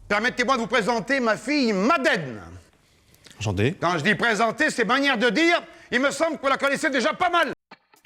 Permettez-moi de vous présenter ma fille Madeleine. Enchanté. Quand je dis présenter, c'est manière de dire, il me semble que vous la connaissez déjà pas mal.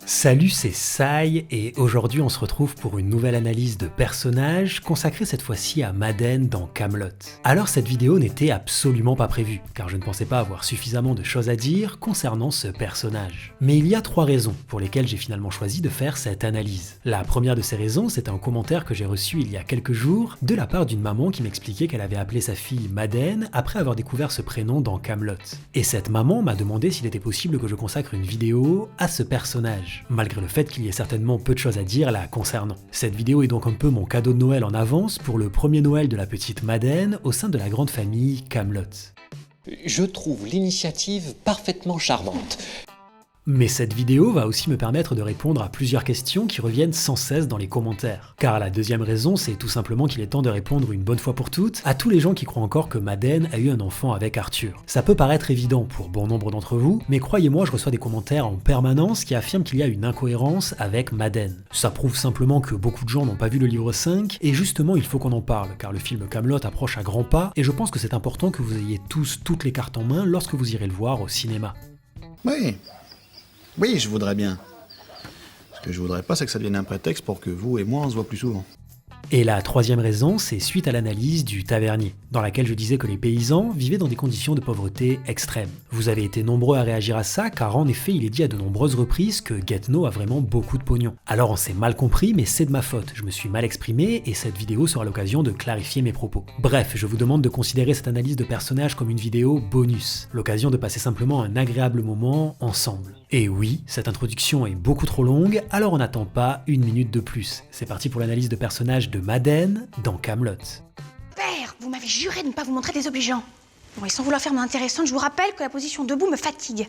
Salut, c'est Sai et aujourd'hui on se retrouve pour une nouvelle analyse de personnages consacrée cette fois-ci à Madeleine dans Kaamelott. Alors cette vidéo n'était absolument pas prévue car je ne pensais pas avoir suffisamment de choses à dire concernant ce personnage. Mais il y a 3 raisons pour lesquelles j'ai finalement choisi de faire cette analyse. La première de ces raisons, c'est un commentaire que j'ai reçu il y a quelques jours de la part d'une maman qui m'expliquait qu'elle avait appelé sa fille Madeleine après avoir découvert ce prénom dans Kaamelott. Et cette maman m'a demandé s'il était possible que je consacre une vidéo à ce personnage, malgré le fait qu'il y ait certainement peu de choses à dire la concernant. Cette vidéo est donc un peu mon cadeau de Noël en avance pour le premier Noël de la petite Madeleine au sein de la grande famille Kaamelott. Je trouve l'initiative parfaitement charmante. Mais cette vidéo va aussi me permettre de répondre à plusieurs questions qui reviennent sans cesse dans les commentaires. Car la deuxième raison, c'est tout simplement qu'il est temps de répondre une bonne fois pour toutes à tous les gens qui croient encore que Madeleine a eu un enfant avec Arthur. Ça peut paraître évident pour bon nombre d'entre vous, mais croyez-moi, je reçois des commentaires en permanence qui affirment qu'il y a une incohérence avec Madeleine. Ça prouve simplement que beaucoup de gens n'ont pas vu le livre 5, et justement il faut qu'on en parle, car le film Kaamelott approche à grands pas, et je pense que c'est important que vous ayez tous toutes les cartes en main lorsque vous irez le voir au cinéma. Oui, je voudrais bien. Ce que je voudrais pas, c'est que ça devienne un prétexte pour que vous et moi, on se voit plus souvent. Et la troisième raison, c'est suite à l'analyse du Tavernier, dans laquelle je disais que les paysans vivaient dans des conditions de pauvreté extrêmes. Vous avez été nombreux à réagir à ça, car en effet, il est dit à de nombreuses reprises que Gatineau a vraiment beaucoup de pognon. Alors on s'est mal compris, mais c'est de ma faute, je me suis mal exprimé, et cette vidéo sera l'occasion de clarifier mes propos. Bref, je vous demande de considérer cette analyse de personnage comme une vidéo bonus, l'occasion de passer simplement un agréable moment ensemble. Et oui, cette introduction est beaucoup trop longue, alors on n'attend pas une minute de plus. C'est parti pour l'analyse de personnage de Madeleine dans Kaamelott. Père, vous m'avez juré de ne pas vous montrer désobligeant. Bon, et sans vouloir faire mon intéressante, je vous rappelle que la position debout me fatigue.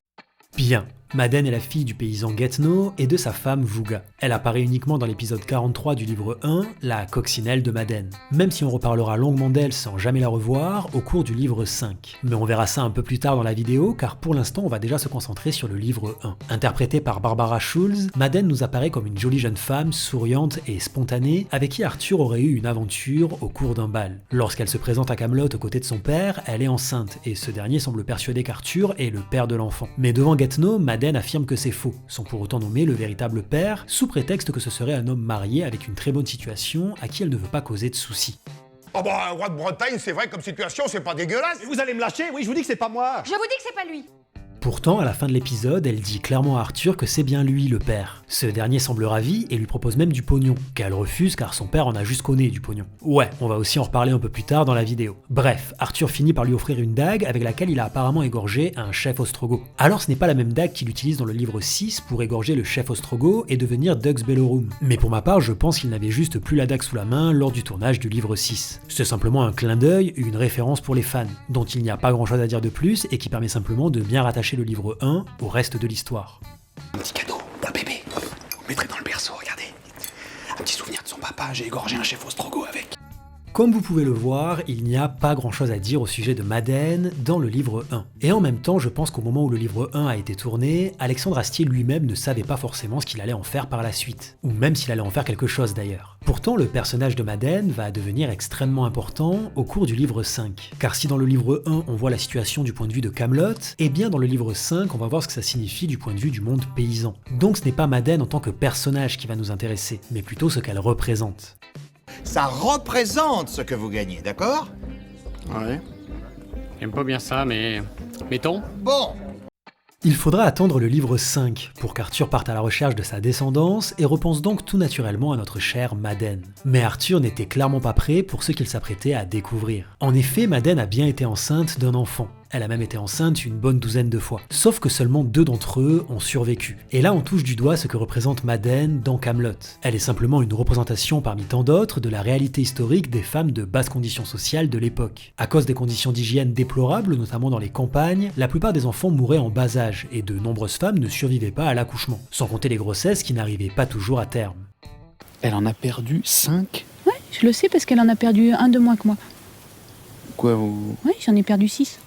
Bien, Madeleine est la fille du paysan Gatineau et de sa femme Vouga. Elle apparaît uniquement dans l'épisode 43 du livre 1, la coccinelle de Madeleine, même si on reparlera longuement d'elle sans jamais la revoir au cours du livre 5. Mais on verra ça un peu plus tard dans la vidéo, car pour l'instant on va déjà se concentrer sur le livre 1. Interprétée par Barbara Schulz, Madeleine nous apparaît comme une jolie jeune femme souriante et spontanée, avec qui Arthur aurait eu une aventure au cours d'un bal. Lorsqu'elle se présente à Kaamelott aux côtés de son père, elle est enceinte, et ce dernier semble persuadé qu'Arthur est le père de l'enfant. Mais devant Gatineau, Madeleine affirme que c'est faux, sans pour autant nommer le véritable père, sous prétexte que ce serait un homme marié avec une très bonne situation à qui elle ne veut pas causer de soucis. Oh bah, roi de Bretagne, c'est vrai comme situation, c'est pas dégueulasse. Vous allez me lâcher? Oui, je vous dis que c'est pas moi. Je vous dis que c'est pas lui. Pourtant, à la fin de l'épisode, elle dit clairement à Arthur que c'est bien lui le père. Ce dernier semble ravi et lui propose même du pognon, qu'elle refuse car son père en a jusqu'au nez du pognon. Ouais, on va aussi en reparler un peu plus tard dans la vidéo. Bref, Arthur finit par lui offrir une dague avec laquelle il a apparemment égorgé un chef ostrogoth. Alors ce n'est pas la même dague qu'il utilise dans le livre 6 pour égorger le chef ostrogoth et devenir Dux Bellorum. Mais pour ma part, je pense qu'il n'avait juste plus la dague sous la main lors du tournage du livre 6. C'est simplement un clin d'œil, une référence pour les fans, dont il n'y a pas grand chose à dire de plus et qui permet simplement de bien rattacher le livre 1 au reste de l'histoire. Un petit cadeau pour le bébé. Vous mettrez dans le berceau, regardez. Un petit souvenir de son papa, j'ai égorgé un chef ostrogoth avec. Comme vous pouvez le voir, il n'y a pas grand chose à dire au sujet de Madeleine dans le livre 1. Et en même temps, je pense qu'au moment où le livre 1 a été tourné, Alexandre Astier lui-même ne savait pas forcément ce qu'il allait en faire par la suite. Ou même s'il allait en faire quelque chose d'ailleurs. Pourtant, le personnage de Madeleine va devenir extrêmement important au cours du livre 5. Car si dans le livre 1, on voit la situation du point de vue de Kaamelott, et bien dans le livre 5, on va voir ce que ça signifie du point de vue du monde paysan. Donc ce n'est pas Madeleine en tant que personnage qui va nous intéresser, mais plutôt ce qu'elle représente. Ça représente ce que vous gagnez, d'accord? Ouais. J'aime pas bien ça, mais... mettons. Bon. Il faudra attendre le livre 5 pour qu'Arthur parte à la recherche de sa descendance et repense donc tout naturellement à notre chère Madeleine. Mais Arthur n'était clairement pas prêt pour ce qu'il s'apprêtait à découvrir. En effet, Madeleine a bien été enceinte d'un enfant. Elle a même été enceinte une bonne douzaine de fois. Sauf que seulement 2 d'entre eux ont survécu. Et là on touche du doigt ce que représente Madeleine dans Kaamelott. Elle est simplement une représentation parmi tant d'autres de la réalité historique des femmes de basse condition sociale de l'époque. À cause des conditions d'hygiène déplorables, notamment dans les campagnes, la plupart des enfants mouraient en bas âge et de nombreuses femmes ne survivaient pas à l'accouchement. Sans compter les grossesses qui n'arrivaient pas toujours à terme. Elle en a perdu 5. Ouais, je le sais parce qu'elle en a perdu un de moins que moi. Quoi, vous... Ouais, j'en ai perdu 6.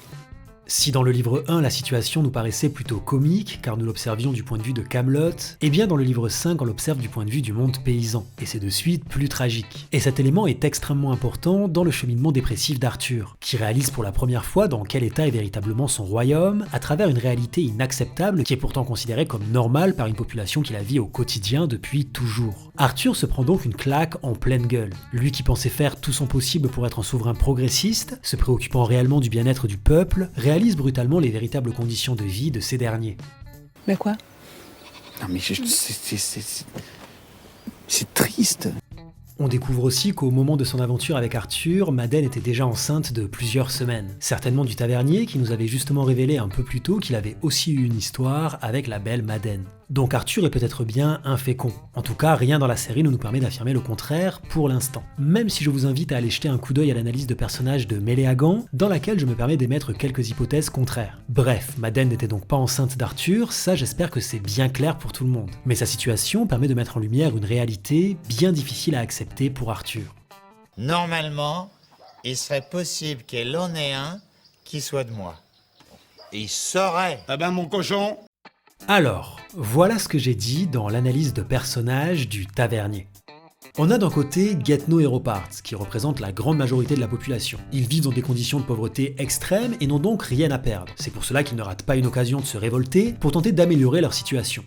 Si dans le livre 1, la situation nous paraissait plutôt comique, car nous l'observions du point de vue de Camelot, eh bien dans le livre 5, on l'observe du point de vue du monde paysan, et c'est de suite plus tragique. Et cet élément est extrêmement important dans le cheminement dépressif d'Arthur, qui réalise pour la première fois dans quel état est véritablement son royaume, à travers une réalité inacceptable qui est pourtant considérée comme normale par une population qui la vit au quotidien depuis toujours. Arthur se prend donc une claque en pleine gueule. Lui qui pensait faire tout son possible pour être un souverain progressiste, se préoccupant réellement du bien-être du peuple, réalise brutalement les véritables conditions de vie de ces derniers. Mais quoi? Non mais c'est triste. On découvre aussi qu'au moment de son aventure avec Arthur, Madeleine était déjà enceinte de plusieurs semaines. Certainement du tavernier qui nous avait justement révélé un peu plus tôt qu'il avait aussi eu une histoire avec la belle Madeleine. Donc Arthur est peut-être bien infécond. En tout cas, rien dans la série ne nous permet d'affirmer le contraire pour l'instant. Même si je vous invite à aller jeter un coup d'œil à l'analyse de personnages de Méléagan, dans laquelle je me permets d'émettre quelques hypothèses contraires. Bref, Madeleine n'était donc pas enceinte d'Arthur, ça j'espère que c'est bien clair pour tout le monde. Mais sa situation permet de mettre en lumière une réalité bien difficile à accepter pour Arthur. Normalement, il serait possible qu'il en ait un qui soit de moi. Il saurait. Eh ben, mon cochon. Alors, voilà ce que j'ai dit dans l'analyse de personnages du tavernier. On a d'un côté Getno et Ropart, qui représentent la grande majorité de la population. Ils vivent dans des conditions de pauvreté extrêmes et n'ont donc rien à perdre. C'est pour cela qu'ils ne ratent pas une occasion de se révolter pour tenter d'améliorer leur situation.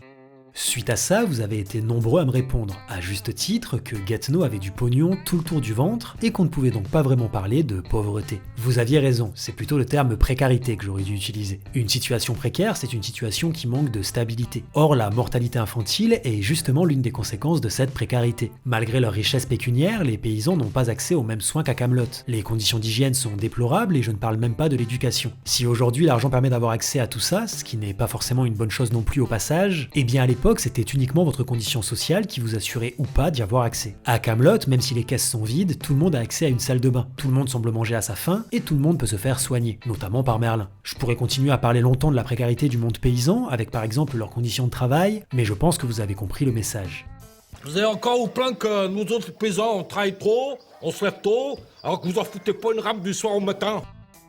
Suite à ça, vous avez été nombreux à me répondre, à juste titre, que Getno avait du pognon tout le tour du ventre et qu'on ne pouvait donc pas vraiment parler de pauvreté. Vous aviez raison, c'est plutôt le terme précarité que j'aurais dû utiliser. Une situation précaire, c'est une situation qui manque de stabilité. Or, la mortalité infantile est justement l'une des conséquences de cette précarité. Malgré leur richesse pécuniaire, les paysans n'ont pas accès aux mêmes soins qu'à Camelot. Les conditions d'hygiène sont déplorables et je ne parle même pas de l'éducation. Si aujourd'hui l'argent permet d'avoir accès à tout ça, ce qui n'est pas forcément une bonne chose non plus au passage, eh bien à l'époque c'était uniquement votre condition sociale qui vous assurait ou pas d'y avoir accès. À Camelot, même si les caisses sont vides, tout le monde a accès à une salle de bain. Tout le monde semble manger à sa faim et tout le monde peut se faire soigner, notamment par Merlin. Je pourrais continuer à parler longtemps de la précarité du monde paysan, avec par exemple leurs conditions de travail, mais je pense que vous avez compris le message. Vous allez encore vous plaindre que nous autres paysans on travaille trop, on se lève tôt, alors que vous en foutez pas une rame du soir au matin.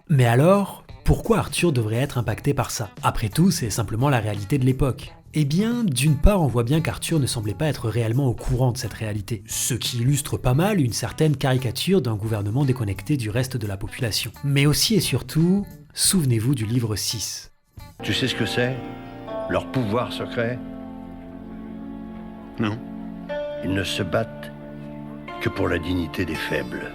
Mais alors, pourquoi Arthur devrait être impacté par ça? Après tout, c'est simplement la réalité de l'époque. Eh bien, d'une part, on voit bien qu'Arthur ne semblait pas être réellement au courant de cette réalité, ce qui illustre pas mal une certaine caricature d'un gouvernement déconnecté du reste de la population. Mais aussi et surtout, souvenez-vous du livre 6. Tu sais ce que c'est? Leur pouvoir secret? Non. Ils ne se battent que pour la dignité des faibles.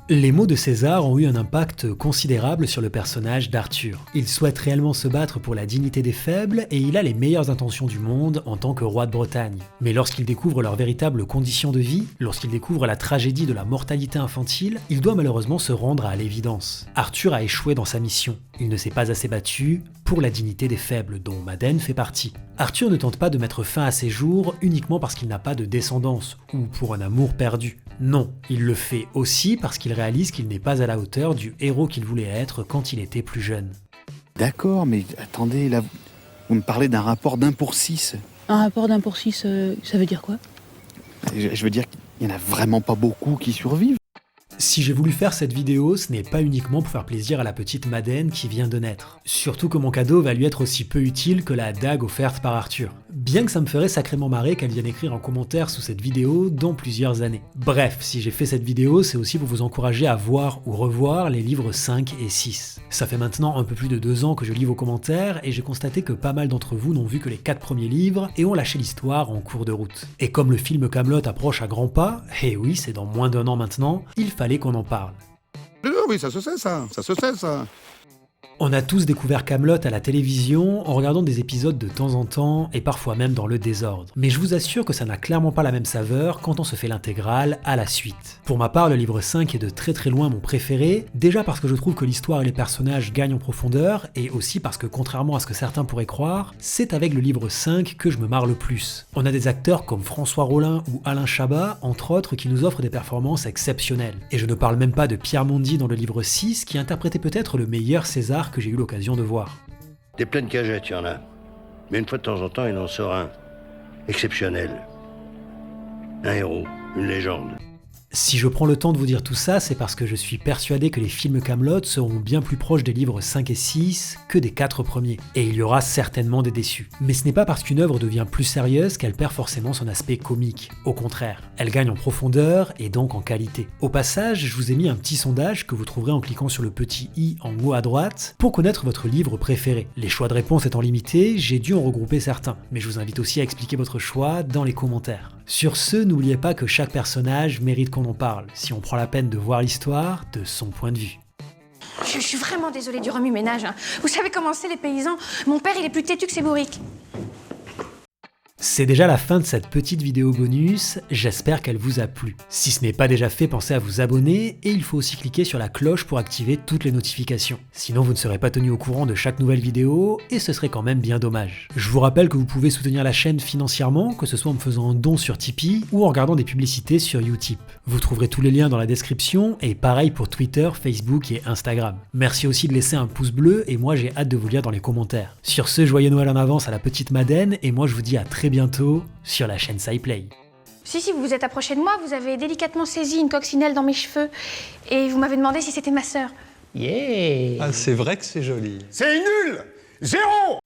Les mots de César ont eu un impact considérable sur le personnage d'Arthur. Il souhaite réellement se battre pour la dignité des faibles et il a les meilleures intentions du monde en tant que roi de Bretagne. Mais lorsqu'il découvre leurs véritables conditions de vie, lorsqu'il découvre la tragédie de la mortalité infantile, il doit malheureusement se rendre à l'évidence. Arthur a échoué dans sa mission. Il ne s'est pas assez battu pour la dignité des faibles, dont Madeleine fait partie. Arthur ne tente pas de mettre fin à ses jours uniquement parce qu'il n'a pas de descendance, ou pour un amour perdu. Non, il le fait aussi parce qu'il réalise qu'il n'est pas à la hauteur du héros qu'il voulait être quand il était plus jeune. D'accord, mais attendez, là, vous me parlez d'un rapport d'1 pour 6. Un rapport d'1 pour 6, ça veut dire quoi? Je veux dire qu'il n'y en a vraiment pas beaucoup qui survivent. Si j'ai voulu faire cette vidéo, ce n'est pas uniquement pour faire plaisir à la petite Madeleine qui vient de naître. Surtout que mon cadeau va lui être aussi peu utile que la dague offerte par Arthur. Bien que ça me ferait sacrément marrer qu'elle vienne écrire en commentaire sous cette vidéo dans plusieurs années. Bref, si j'ai fait cette vidéo, c'est aussi pour vous encourager à voir ou revoir les livres 5 et 6. Ça fait maintenant un peu plus de 2 ans que je lis vos commentaires et j'ai constaté que pas mal d'entre vous n'ont vu que les 4 premiers livres et ont lâché l'histoire en cours de route. Et comme le film Camelot approche à grands pas, et oui, c'est dans moins d'1 an maintenant, il fallait qu'on en parle. Oui, ça se sait, ça se sait, ça. On a tous découvert Camelot à la télévision en regardant des épisodes de temps en temps et parfois même dans le désordre. Mais je vous assure que ça n'a clairement pas la même saveur quand on se fait l'intégrale à la suite. Pour ma part, le livre 5 est de très très loin mon préféré, déjà parce que je trouve que l'histoire et les personnages gagnent en profondeur, et aussi parce que contrairement à ce que certains pourraient croire, c'est avec le livre 5 que je me marre le plus. On a des acteurs comme François Rollin ou Alain Chabat, entre autres, qui nous offrent des performances exceptionnelles. Et je ne parle même pas de Pierre Mondy dans le livre 6, qui interprétait peut-être le meilleur César que j'ai eu l'occasion de voir. Des pleines cagettes, il y en a. Mais une fois de temps en temps, il en sort un. Exceptionnel. Un héros, une légende. Si je prends le temps de vous dire tout ça, c'est parce que je suis persuadé que les films Kaamelott seront bien plus proches des livres 5 et 6 que des 4 premiers. Et il y aura certainement des déçus. Mais ce n'est pas parce qu'une œuvre devient plus sérieuse qu'elle perd forcément son aspect comique. Au contraire, elle gagne en profondeur et donc en qualité. Au passage, je vous ai mis un petit sondage que vous trouverez en cliquant sur le petit i en haut à droite pour connaître votre livre préféré. Les choix de réponse étant limités, j'ai dû en regrouper certains. Mais je vous invite aussi à expliquer votre choix dans les commentaires. Sur ce, n'oubliez pas que chaque personnage mérite qu'on en parle, si on prend la peine de voir l'histoire de son point de vue. Je suis vraiment désolée du remue-ménage. Hein. Vous savez comment c'est les paysans? Mon père, il est plus têtu que ses bourriques. C'est déjà la fin de cette petite vidéo bonus, j'espère qu'elle vous a plu. Si ce n'est pas déjà fait, pensez à vous abonner et il faut aussi cliquer sur la cloche pour activer toutes les notifications. Sinon vous ne serez pas tenu au courant de chaque nouvelle vidéo et ce serait quand même bien dommage. Je vous rappelle que vous pouvez soutenir la chaîne financièrement, que ce soit en me faisant un don sur Tipeee ou en regardant des publicités sur Utip. Vous trouverez tous les liens dans la description et pareil pour Twitter, Facebook et Instagram. Merci aussi de laisser un pouce bleu et moi j'ai hâte de vous lire dans les commentaires. Sur ce, joyeux Noël en avance à la petite Madeleine et moi je vous dis à très bientôt sur la chaîne SciPlay. Si, vous vous êtes approché de moi, vous avez délicatement saisi une coccinelle dans mes cheveux et vous m'avez demandé si c'était ma sœur. Yeah. Ah, c'est vrai que c'est joli. C'est nul! Zéro!